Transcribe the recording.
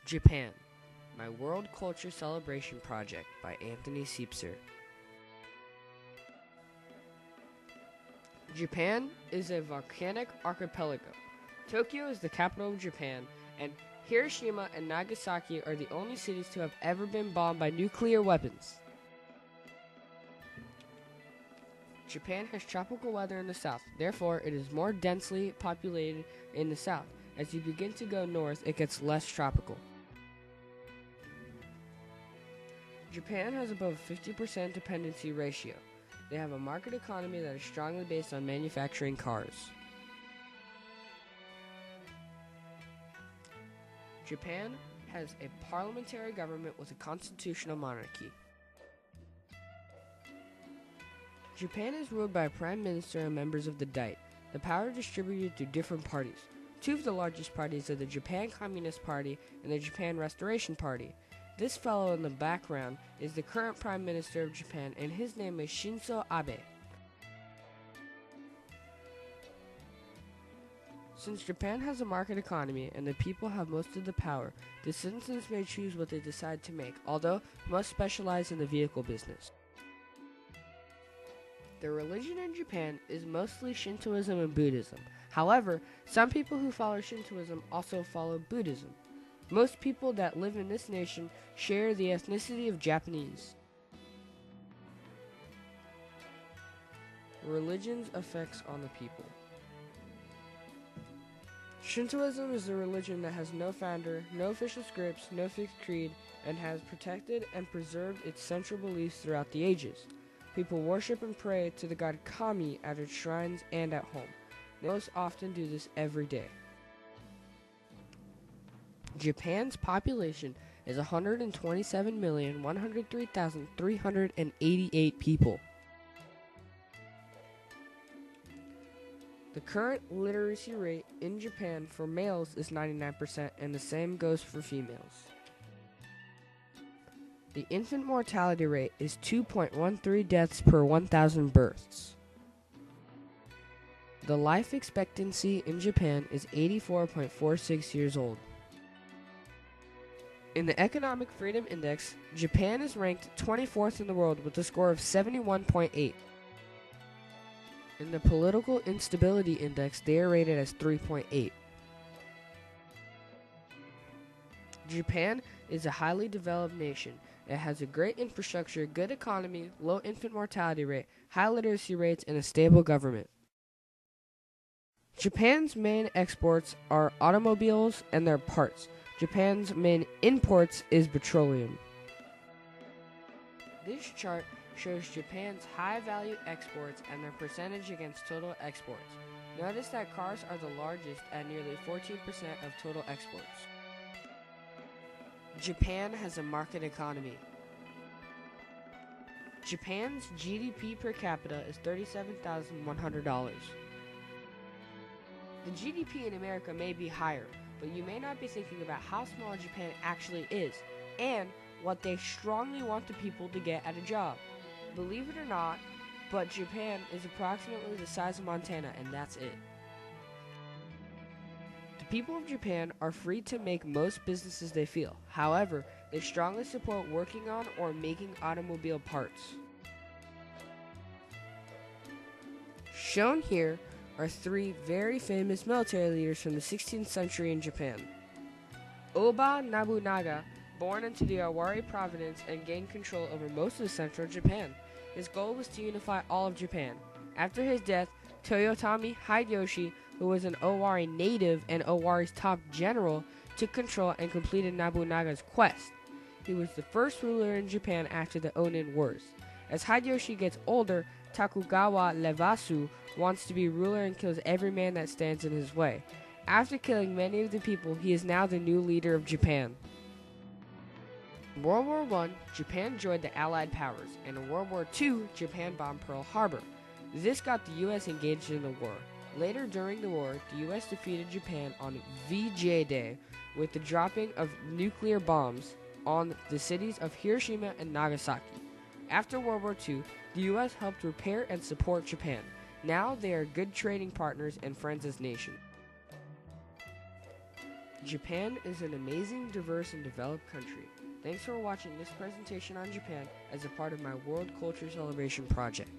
Japan, My World Culture Celebration Project by Anthony Siepser. Japan is a volcanic archipelago. Tokyo is the capital of Japan, and Hiroshima and Nagasaki are the only cities to have ever been bombed by nuclear weapons. Japan has tropical weather in the south, therefore it is more densely populated in the south. As you begin to go north, it gets less tropical. Japan has above a 50% dependency ratio. They have a market economy that is strongly based on manufacturing cars. Japan has a parliamentary government with a constitutional monarchy. Japan is ruled by a prime minister and members of the Diet. The power is distributed to different parties. Two of the largest parties are the Japan Communist Party and the Japan Restoration Party. This fellow in the background is the current Prime Minister of Japan, and his name is Shinzo Abe. Since Japan has a market economy and the people have most of the power, the citizens may choose what they decide to make, although most specialize in the vehicle business. The religion in Japan is mostly Shintoism and Buddhism. However, some people who follow Shintoism also follow Buddhism. Most people that live in this nation share the ethnicity of Japanese. Religion's effects on the people. Shintoism is a religion that has no founder, no official scripts, no fixed creed, and has protected and preserved its central beliefs throughout the ages. People worship and pray to the god Kami at its shrines and at home. They most often do this every day. Japan's population is 127,103,388 people. The current literacy rate in Japan for males is 99%, and the same goes for females. The infant mortality rate is 2.13 deaths per 1,000 births. The life expectancy in Japan is 84.46 years old. In the Economic Freedom Index, Japan is ranked 24th in the world with a score of 71.8. In the Political Instability Index, they are rated as 3.8. Japan is a highly developed nation. It has a great infrastructure, good economy, low infant mortality rate, high literacy rates, and a stable government. Japan's main exports are automobiles and their parts. Japan's main imports is petroleum. This chart shows Japan's high-value exports and their percentage against total exports. Notice that cars are the largest at nearly 14% of total exports. Japan has a market economy. Japan's GDP per capita is $37,100. The GDP in America may be higher, but you may not be thinking about how small Japan actually is and what they strongly want the people to get at a job. Believe it or not, but Japan is approximately the size of Montana, and that's it. The people of Japan are free to make most businesses they feel. However, they strongly support working on or making automobile parts. Shown here are three very famous military leaders from the 16th century in Japan. Oba Nobunaga, born into the Owari province and gained control over most of central Japan. His goal was to unify all of Japan. After his death, Toyotomi Hideyoshi, who was an Owari native and Owari's top general, took control and completed Nobunaga's quest. He was the first ruler in Japan after the Onin Wars. As Hideyoshi gets older, Tokugawa Ieyasu wants to be ruler and kills every man that stands in his way. After killing many of the people, he is now the new leader of Japan. In World War I, Japan joined the Allied powers, and in World War II, Japan bombed Pearl Harbor. This got the U.S. engaged in the war. Later during the war, the U.S. defeated Japan on VJ Day with the dropping of nuclear bombs on the cities of Hiroshima and Nagasaki. After World War II, the U.S. helped repair and support Japan. Now they are good trading partners and friends as nations. Japan is an amazing, diverse, and developed country. Thanks for watching this presentation on Japan as a part of my World Culture Celebration project.